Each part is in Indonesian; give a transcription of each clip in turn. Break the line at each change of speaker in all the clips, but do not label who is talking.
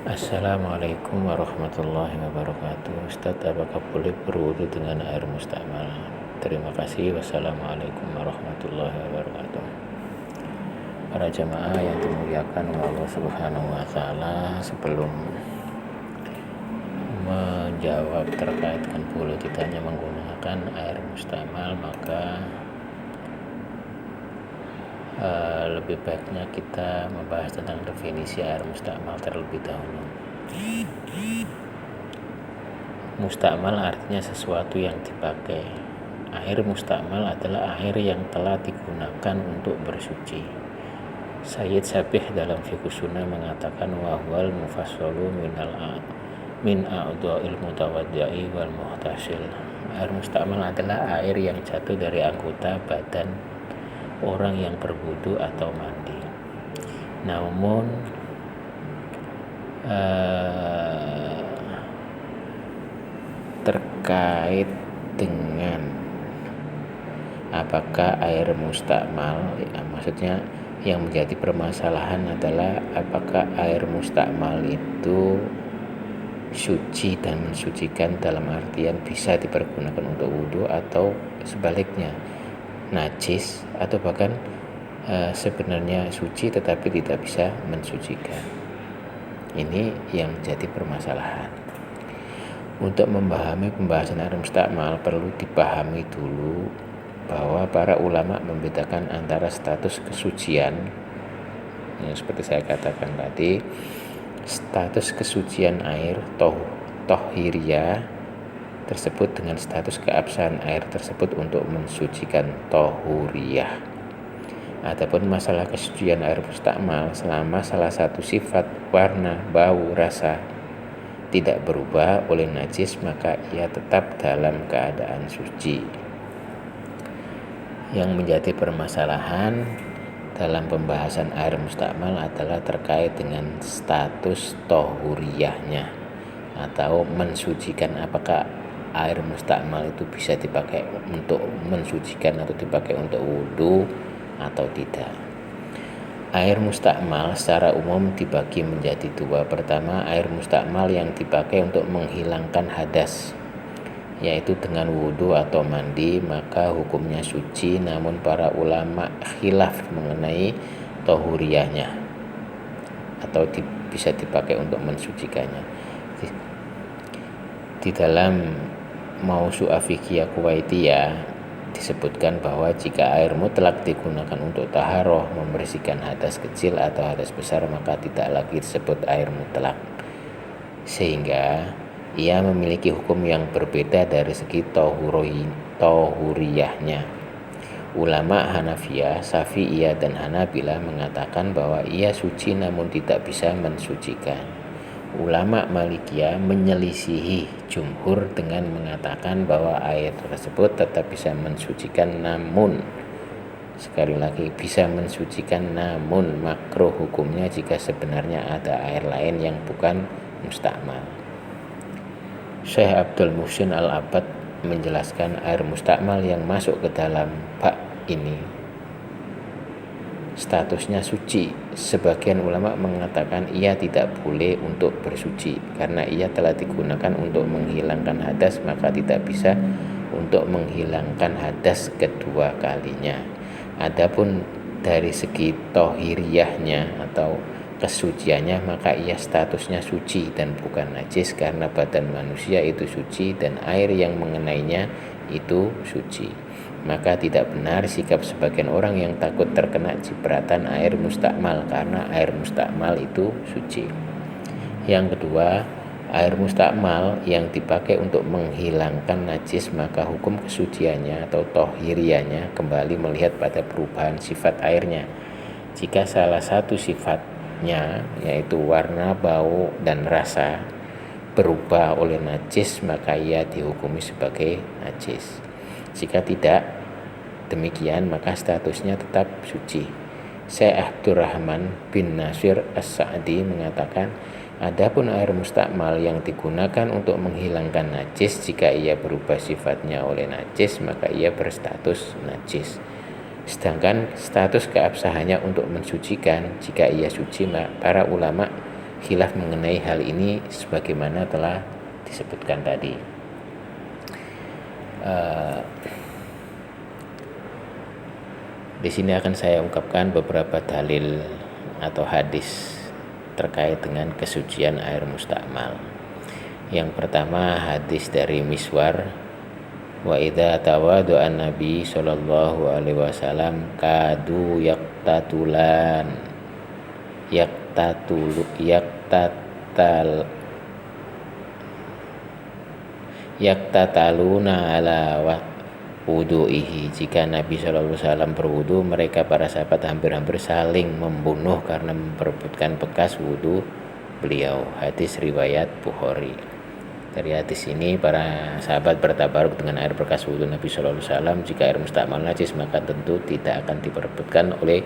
Assalamualaikum warahmatullahi wabarakatuh. Ustadz, apakah boleh berwudu dengan air mustakmal? Terima kasih. Wassalamualaikum warahmatullahi wabarakatuh. Para jamaah yang dimuliakan oleh Allah Subhanahu wa taala, sebelum menjawab terkait dengan boleh tidaknya menggunakan air mustakmal, maka lebih baiknya kita membahas tentang definisi air mustakmal terlebih dahulu. Mustakmal artinya sesuatu yang dipakai. Air mustakmal adalah air yang telah digunakan untuk bersuci. Sayyid Sabih dalam Fiqh Sunnah mengatakan wahwal mufassalu min a'dha'il mutawaddi'i wal muhtasil. Air mustakmal adalah air yang jatuh dari anggota badan orang yang berwudu atau mandi. Namun terkait dengan apakah air mustakmal, maksudnya yang menjadi permasalahan adalah apakah air mustakmal itu suci dan mensucikan, dalam artian bisa dipergunakan untuk wudhu atau sebaliknya najis, atau bahkan sebenarnya suci tetapi tidak bisa mensucikan. Ini yang jadi permasalahan. Untuk memahami pembahasan air mustakmal perlu dipahami dulu bahwa para ulama membedakan antara status kesucian, yang seperti saya katakan tadi, status kesucian air tohiriyah tersebut dengan status keabsahan air tersebut untuk mensucikan tohuriyah. Adapun masalah kesucian air mustakmal, selama salah satu sifat, warna, bau, rasa tidak berubah oleh najis, maka ia tetap dalam keadaan suci. Yang menjadi permasalahan dalam pembahasan air mustakmal adalah terkait dengan status tohuriyahnya atau mensucikan. Apakah air mustakmal itu bisa dipakai untuk mensucikan atau dipakai untuk wudhu atau tidak. Air mustakmal secara umum dibagi menjadi dua. Pertama, air mustakmal yang dipakai untuk menghilangkan hadas, yaitu dengan wudhu atau mandi, maka hukumnya suci, namun para ulama khilaf mengenai tohuriyahnya atau bisa dipakai untuk mensucikannya. Di dalam Mausu'ah Fiqhiyah Kuwaitiyah disebutkan bahwa jika air mutlak digunakan untuk taharoh, membersihkan hadas kecil atau hadas besar, maka tidak lagi disebut air mutlak, sehingga ia memiliki hukum yang berbeda dari segi tohuriyahnya. Ulama Hanafiyah, Syafi'iyah dan Hanabilah mengatakan bahwa ia suci namun tidak bisa mensucikan. Ulama Malikiyah menyelisihi jumhur dengan mengatakan bahwa air tersebut tetap bisa mensucikan, namun sekali lagi bisa mensucikan, namun makruh hukumnya jika sebenarnya ada air lain yang bukan mustakmal. Syekh Abdul Muhsin Al-Abbad menjelaskan air mustakmal yang masuk ke dalam bab ini statusnya suci. Sebagian ulama mengatakan ia tidak boleh untuk bersuci karena ia telah digunakan untuk menghilangkan hadas, maka tidak bisa untuk menghilangkan hadas kedua kalinya. Adapun dari segi tohiriyahnya atau kesuciannya, maka ia statusnya suci dan bukan najis karena badan manusia itu suci dan air yang mengenainya itu suci. Maka tidak benar sikap sebagian orang yang takut terkena cipratan air mustakmal karena air mustakmal itu suci. Yang kedua, air mustakmal yang dipakai untuk menghilangkan najis, maka hukum kesuciannya atau tohiriyahnya kembali melihat pada perubahan sifat airnya. Jika salah satu sifatnya, yaitu warna, bau, dan rasa, berubah oleh najis, maka ia dihukumi sebagai najis. Jika tidak demikian, maka statusnya tetap suci. Syekh Abdurrahman bin Nasir As-Sa'di mengatakan, adapun air mustakmal yang digunakan untuk menghilangkan najis, jika ia berubah sifatnya oleh najis, maka ia berstatus najis. Sedangkan status keabsahannya untuk mensucikan, jika ia suci, para ulama khilaf mengenai hal ini sebagaimana telah disebutkan tadi. Di sini akan saya ungkapkan beberapa dalil atau hadis terkait dengan kesucian air mustakmal. Yang pertama hadis dari Miswar, wa idza tawaddu'a Nabi sallallahu alaihi wasallam kadu yaktataluna ala wudu'ihi. Jika Nabi SAW berwudu, mereka para sahabat hampir-hampir saling membunuh karena memperebutkan bekas wudu beliau. Hadis riwayat Bukhari. Dari hadis ini para sahabat bertabaruk dengan air bekas wudu Nabi SAW. Jika air mustakmal najis, maka tentu tidak akan diperebutkan oleh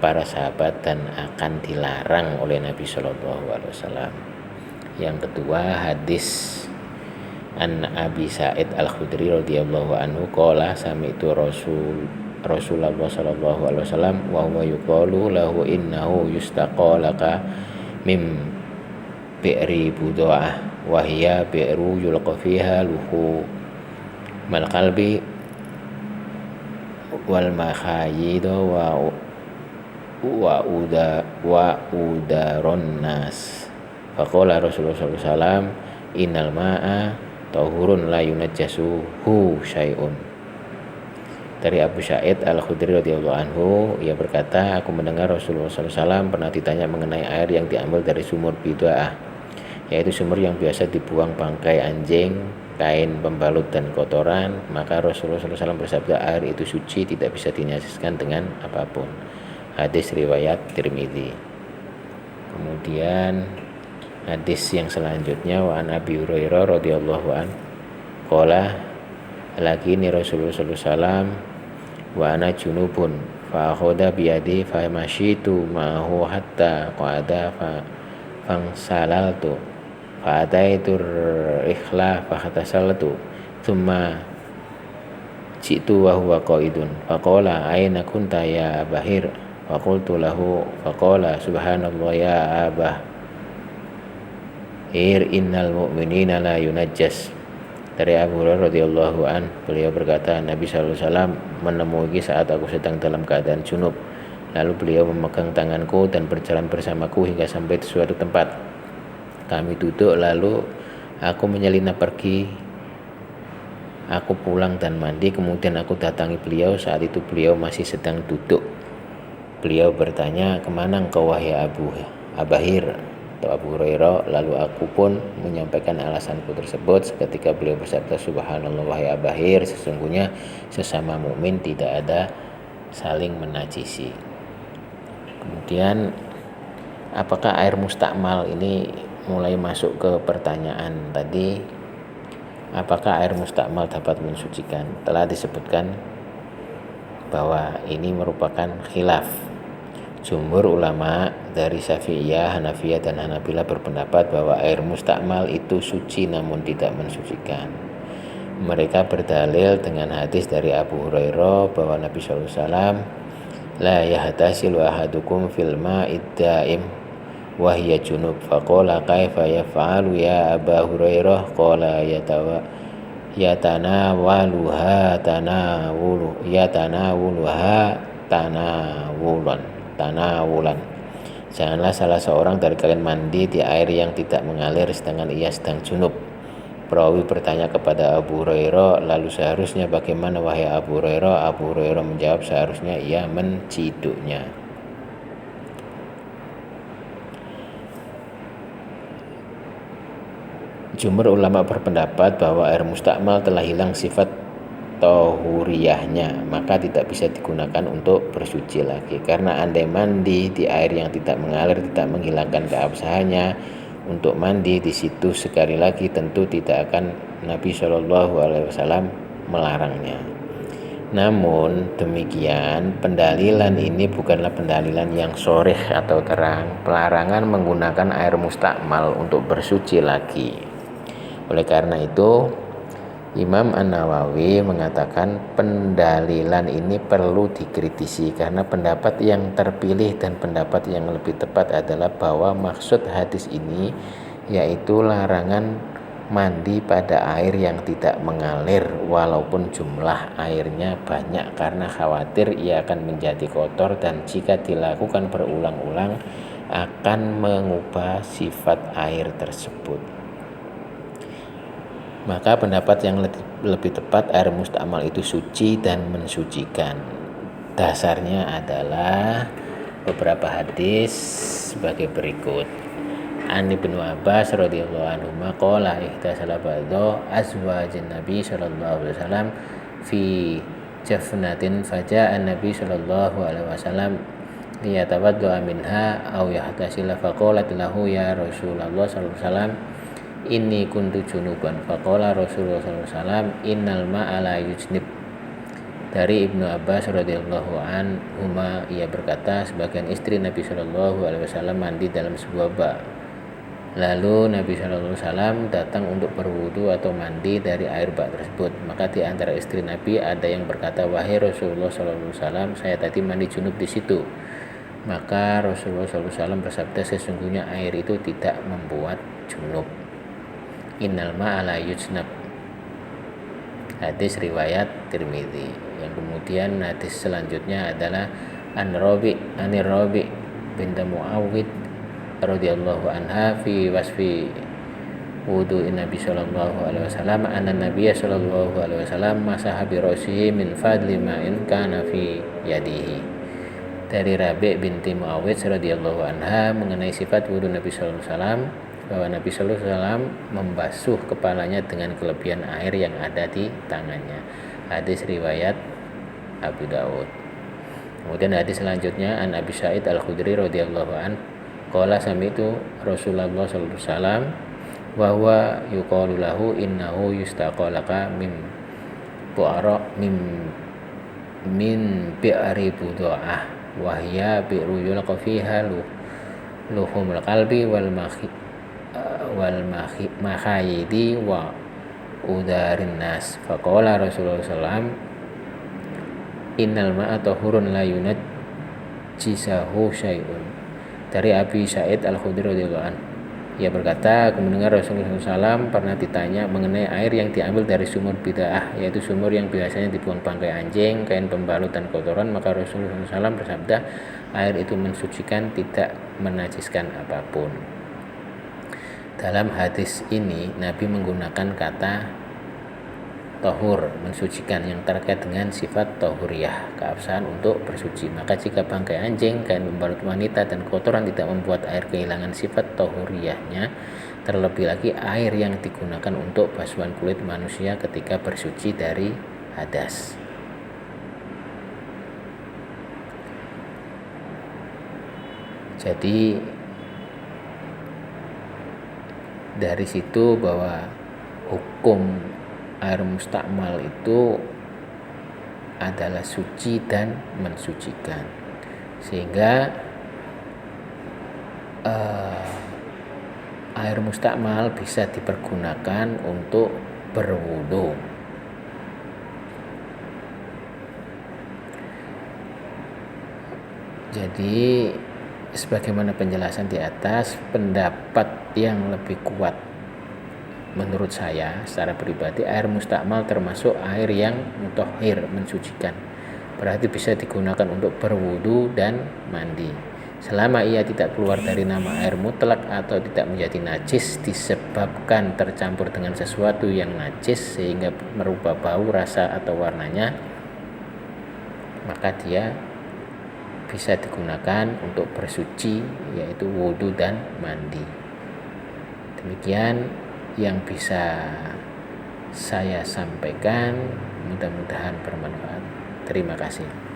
para sahabat dan akan dilarang oleh Nabi SAW. Yang kedua hadis An Abi Sa'id Al-Khudri radhiyallahu anhu qala sami'tu Rasulullah sallallahu alaihi wasallam wa huwa yuqalu lahu innahu yustaqalaka mim bi'ri buda'ah wa hiya bi'ru yulqa fiha luhu mal qalbi wal makhayid wa udaron nas. Faqala Rasulullah sallallahu alaihi wasallam innal ma'a tahurun la yunajjasuhu syai'un. Dari Abu Sa'id Al-Khudri radhiyallahu anhu, ia berkata, aku mendengar Rasulullah SAW pernah ditanya mengenai air yang diambil dari sumur bid'ah, yaitu sumur yang biasa dibuang bangkai anjing, kain pembalut dan kotoran. Maka Rasulullah SAW bersabda, air itu suci, tidak bisa dinajiskan dengan apapun. Hadis riwayat Tirmidzi. Kemudian hadis yang selanjutnya wa an Abi Hurairah radhiyallahu an qala lakini Rasulullah sallallahu alaihi wasallam wa ana junubun fa akhadha bi yadi fa mashitu ma'ahu hatta qada fa fangsalaltu fa ataitu ikhla fa khatasaltu thumma jitu wa huwa qaidun fa qala aina kunta ya Bahir fa qultu lahu fa qala subhanallah ya Abah innal mu'minina la yunajjas. Dari Abu Hurairah radhiyallahu an, beliau berkata, Nabi sallallahu alaihi wasallam menemui saat aku sedang dalam keadaan junub. Lalu beliau memegang tanganku dan berjalan bersamaku hingga sampai di suatu tempat. Kami duduk, lalu aku menyelinap pergi. Aku pulang dan mandi, kemudian aku datangi beliau. Saat itu beliau masih sedang duduk. Beliau bertanya, kemana engkau wahai Abahir atau Abu Hurairah? Lalu aku pun menyampaikan alasanku tersebut. Seketika beliau bersabda, subhanallah wahai Abahir, sesungguhnya sesama mukmin tidak ada saling menajisi. Kemudian apakah air mustakmal ini mulai masuk ke pertanyaan tadi, apakah air mustakmal dapat mensucikan? Telah disebutkan bahwa ini merupakan khilaf. Jumhur ulama dari Syafi'iyah, Hanafiyah dan Hanabilah berpendapat bahwa air mustakmal itu suci namun tidak mensucikan. Mereka berdalil dengan hadis dari Abu Hurairah bahwa Nabi SAW la yahtasilu ahadukum fil ma'id daim wa hiya junub. Faqala kaifa yaf'alu ya Aba Hurairah? Qala yatanawuluha tanawulan. Janganlah salah seorang dari kalian mandi di air yang tidak mengalir sedangkan ia sedang junub. Perawi bertanya kepada Abu Hurairah, lalu seharusnya bagaimana wahai Abu Hurairah? Abu Hurairah menjawab, seharusnya ia menciduknya. Jumhur ulama berpendapat bahwa air mustakmal telah hilang sifat tohuriyahnya, maka tidak bisa digunakan untuk bersuci lagi. Karena andai mandi di air yang tidak mengalir tidak menghilangkan keabsahannya untuk mandi di situ sekali lagi, tentu tidak akan Nabi SAW melarangnya. Namun demikian, pendalilan ini bukanlah pendalilan yang sharih atau terang. Pelarangan menggunakan air mustakmal untuk bersuci lagi. Oleh karena itu, Imam An-Nawawi mengatakan pendalilan ini perlu dikritisi karena pendapat yang terpilih dan pendapat yang lebih tepat adalah bahwa maksud hadis ini yaitu larangan mandi pada air yang tidak mengalir walaupun jumlah airnya banyak karena khawatir ia akan menjadi kotor dan jika dilakukan berulang-ulang akan mengubah sifat air tersebut. Maka pendapat yang lebih tepat air mustakmal itu suci dan mensucikan. Dasarnya adalah beberapa hadis sebagai berikut. An Ibnu Abbas radhiyallahu anhu qala ihtasala ba'dhu azwajin Nabi sallallahu alaihi wasallam fi jafnatin faja'a Nabi sallallahu alaihi wasallam liyatawadda minha aw yahtasila faqalat lahu ya Rasulullah sallallahu alaihi wasallam inni kuntu junuban faqala Rasulullah sallallahu alaihi wasallam innal ma'a la yujnib. Dari Ibnu Abbas radhiyallahu anhuma ia berkata sebagian istri Nabi sallallahu alaihi wasallam mandi dalam sebuah bak. Lalu Nabi sallallahu alaihi wasallam datang untuk berwudu atau mandi dari air bak tersebut. Maka di antara istri Nabi ada yang berkata, "Wahai Rasulullah sallallahu alaihi wasallam, saya tadi mandi junub di situ." Maka Rasulullah sallallahu alaihi wasallam bersabda, "Sesungguhnya air itu tidak membuat junub." Innal ma'a la yujnab. Hadis riwayat Tirmidzi. Yang kemudian hadis selanjutnya adalah An-Rabi binti Muawwid radhiyallahu anha fi wasfi wudu'in Nabi sallallahu alaihi wasallam anna Nabiy sallallahu alaihi wasallam masaha bi ra'sihi min fadli ma'in kana fi yadihi. Dari Rabi binti Muawwid radhiyallahu anha mengenai sifat wudu Nabi sallallahu alaihi wasallam bahwa Nabi sallallahu alaihi wasallam membasuh kepalanya dengan kelebihan air yang ada di tangannya. Hadis riwayat Abu Daud. Kemudian hadis selanjutnya An Abi Sa'id Al-Khudri radhiyallahu an qala sami'tu Rasulullah sallallahu alaihi wasallam wa huwa yuqalu lahu innahu yustaqalaka min bi'ri budu'ah wa hiya bi'ru yulqa fiha luhumul qalbi wal makhayidi wa udarin nas. Faqala Rasulullah sallallahu innal ma'a tahurun la yunajjisahu syai'un. Dari Abi Sa'id Al-Khudri radhiyallahu anhu ia berkata, aku mendengar Rasulullah SAW pernah ditanya mengenai air yang diambil dari sumur bid'ah, yaitu sumur yang biasanya dibuang bangkai anjing, kain pembalut dan kotoran. Maka Rasulullah SAW bersabda, air itu mensucikan, tidak menajiskan apapun. Dalam hadis ini Nabi menggunakan kata tahur, mensucikan, yang terkait dengan sifat tahuriyah, keabsahan untuk bersuci. Maka jika bangkai anjing, kain pembalut wanita dan kotoran tidak membuat air kehilangan sifat tahuriyahnya, terlebih lagi air yang digunakan untuk basuhan kulit manusia ketika bersuci dari hadas. Jadi dari situ bahwa hukum air mustakmal itu adalah suci dan mensucikan, sehingga air mustakmal bisa dipergunakan untuk berwudu. Jadi sebagaimana penjelasan di atas, pendapat yang lebih kuat menurut saya secara pribadi, air mustakmal termasuk air yang mutahhir, mensucikan. Berarti bisa digunakan untuk berwudu dan mandi. Selama ia tidak keluar dari nama air mutlak atau tidak menjadi najis disebabkan tercampur dengan sesuatu yang najis sehingga merubah bau, rasa atau warnanya, maka dia bisa digunakan untuk bersuci, yaitu wudu dan mandi. Demikian yang bisa saya sampaikan, mudah-mudahan bermanfaat. Terima kasih.